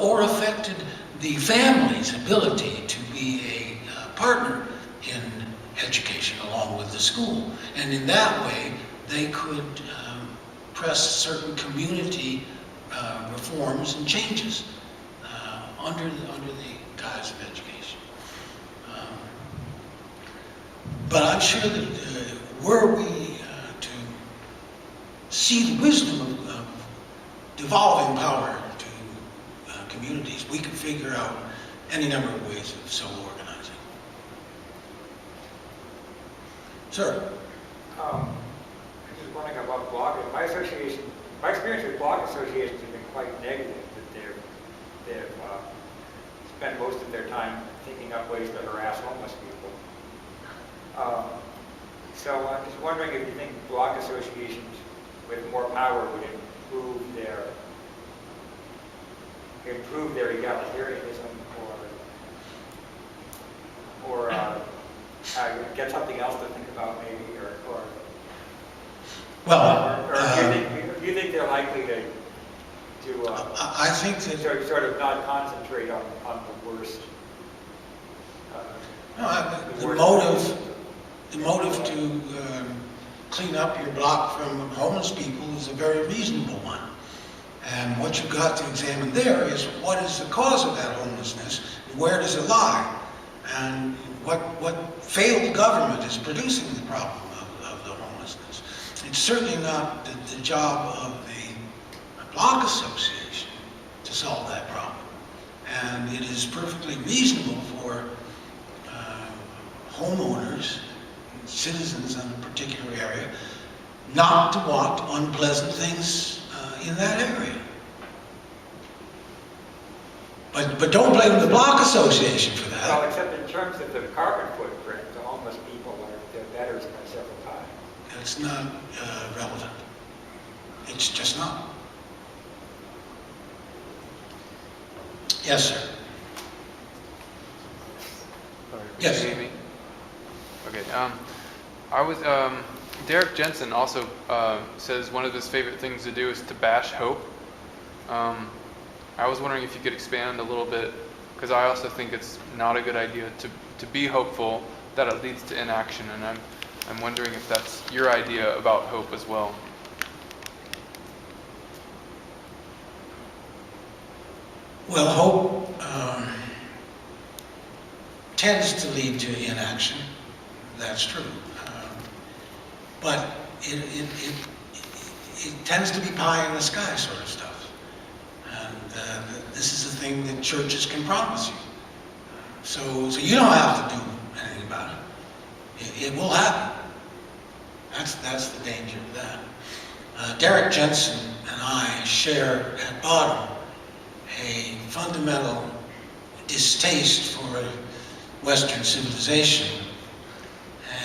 or affected the family's ability to be a partner in education along with the school. And in that way, they could press certain community reforms and changes under the guise of education. But I'm sure that were we to see the wisdom of devolving power to communities, we could figure out any number of ways of self-organizing. Sir? I'm just wondering about blogging. My experience with blog associations has been quite negative, that they've spent most of their time thinking up ways to harass homeless people. So I'm just wondering if you think blog associations with more power would improve their egalitarianism, or get something else to think about maybe, or do you think they're likely to I think that sort of not concentrate on the worst? The motive to clean up your block from homeless people is a very reasonable one. And what you've got to examine there is what is the cause of that homelessness, and where does it lie, and what failed government is producing the problem of the homelessness. It's certainly not the job of the block association to solve that problem. And it is perfectly reasonable for homeowners, citizens in a particular area, not to want unpleasant things in that area. But don't blame the block association for that. Well, except in terms of the carbon footprint, the homeless people they're better by several times. It's not relevant. It's just not. Yes, sir. Sorry, yes. Can you hear me? Okay. Derek Jensen also says one of his favorite things to do is to bash hope. I was wondering if you could expand a little bit, because I also think it's not a good idea to be hopeful, that it leads to inaction, and I'm wondering if that's your idea about hope as well. Well, hope tends to lead to inaction. That's true. But it tends to be pie in the sky sort of stuff. And this is a thing that churches can promise you. So you don't have to do anything about it. It will happen. That's the danger of that. Derek Jensen and I share at bottom a fundamental distaste for Western civilization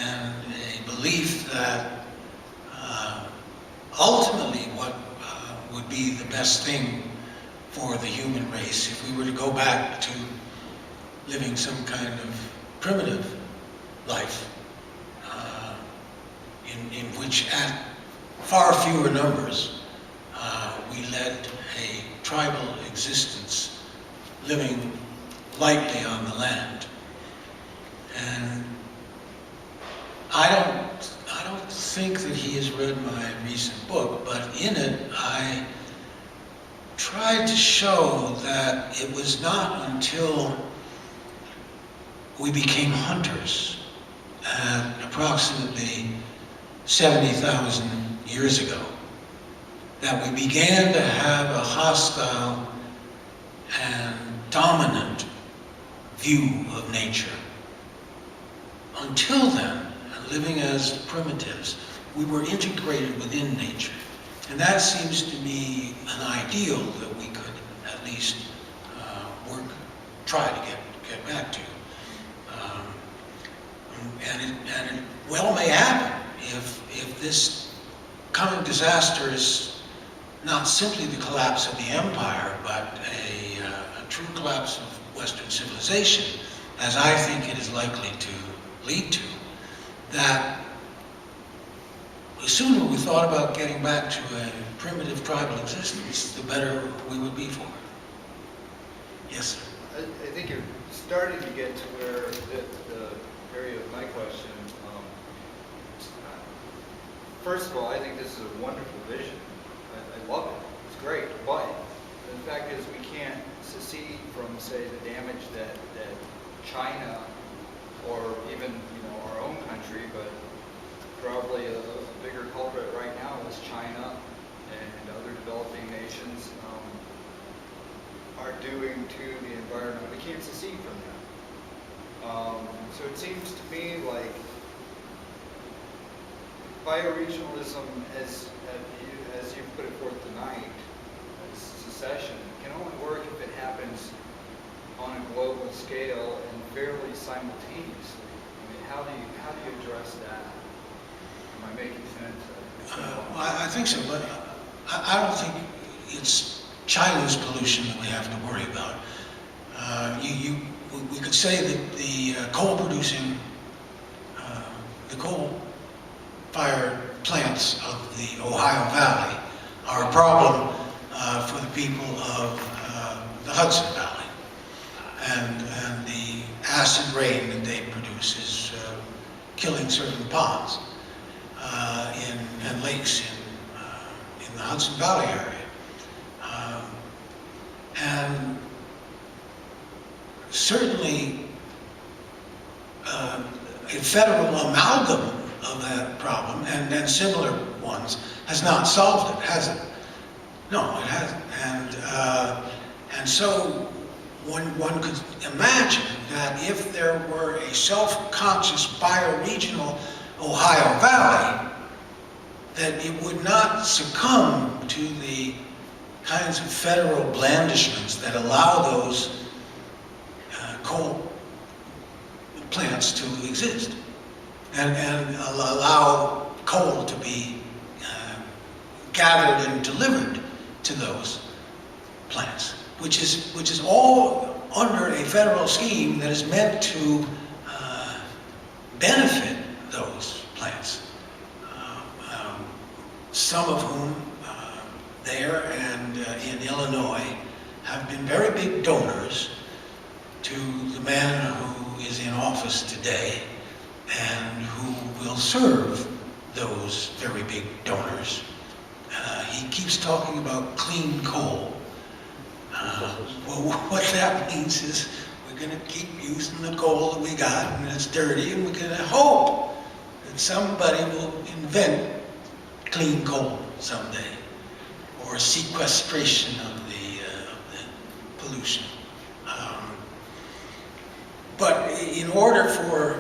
and a belief that ultimately what would be the best thing for the human race if we were to go back to living some kind of primitive life in which at far fewer numbers we led a tribal existence living lightly on the land. And I don't think that he has read my recent book, but in it I tried to show that it was not until we became hunters at approximately 70,000 years ago that we began to have a hostile and dominant view of nature. Until then, living as primitives, we were integrated within nature. And that seems to me an ideal that we could at least try to get back to. And it well may happen if this coming disaster is not simply the collapse of the empire, but a true collapse of Western civilization, as I think it is likely to lead to, that the sooner we thought about getting back to a primitive tribal existence, the better we would be for it. starting to get to where the area of my question. First of all, I think this is a wonderful vision. I love it. It's great. But the fact is, we can't secede from, say, the damage that China, or even our own country, but probably a bigger culprit right now is China and other developing nations are doing to the environment. We can't secede from that. So it seems to me like bioregionalism, as you put it forth tonight, as secession, can only work if it happens on a global scale and fairly simultaneously. I mean, how do you address that? Am I making sense? I think so, but I don't think it's China's pollution that we have to worry about. We could say that the coal-fired plants of the Ohio Valley are a problem for the people of the Hudson Valley. And the acid rain that they produce is killing certain ponds and lakes in the Hudson Valley area. And certainly a federal amalgam of that problem and similar ones has not solved it, has it? No, it hasn't. And so one could imagine that if there were a self-conscious bioregional Ohio Valley, that it would not succumb to the kinds of federal blandishments that allow those coal plants to exist and allow coal to be gathered and delivered to those plants, which is all under a federal scheme that is meant to benefit those plants, some of whom there and in Illinois have been very big donors to the man who is in office today and who will serve those very big donors. He keeps talking about clean coal. Well, what that means is we're going to keep using the coal that we got, and it's dirty, and we're going to hope that somebody will invent clean coal someday, or sequestration of the pollution. But in order for,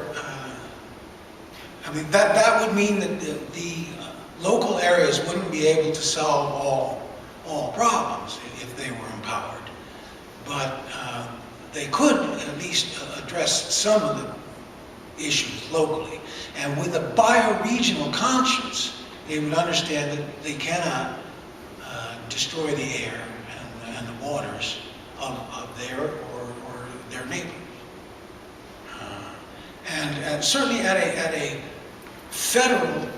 that would mean that the local areas wouldn't be able to solve all problems if they were empowered. But they could at least address some of the issues locally. And with a bioregional conscience, they would understand that they cannot destroy the air and the waters of their or their neighbor. And certainly at a federal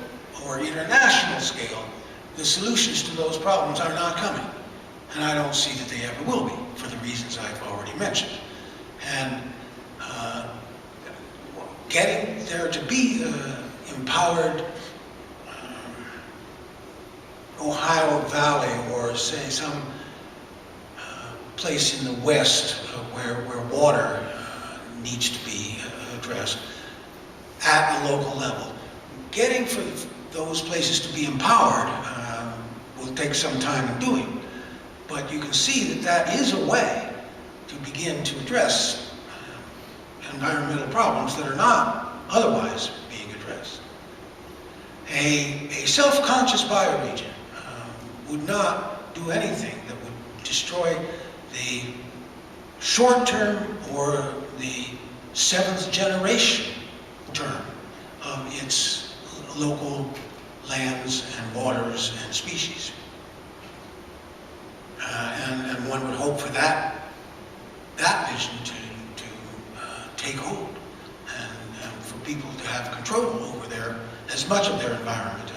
or international scale, the solutions to those problems are not coming. And I don't see that they ever will be, for the reasons I've already mentioned. And getting there to be empowered Ohio Valley, or say some place in the West where water needs to be addressed at a local level. Getting for those places to be empowered will take some time in doing, but you can see that that is a way to begin to address environmental problems that are not otherwise being addressed. A self-conscious bioregion would not do anything that would destroy the short-term or the seventh generation term of its local lands and waters and species. And one would hope for that vision to take hold and for people to have control over as much of their environment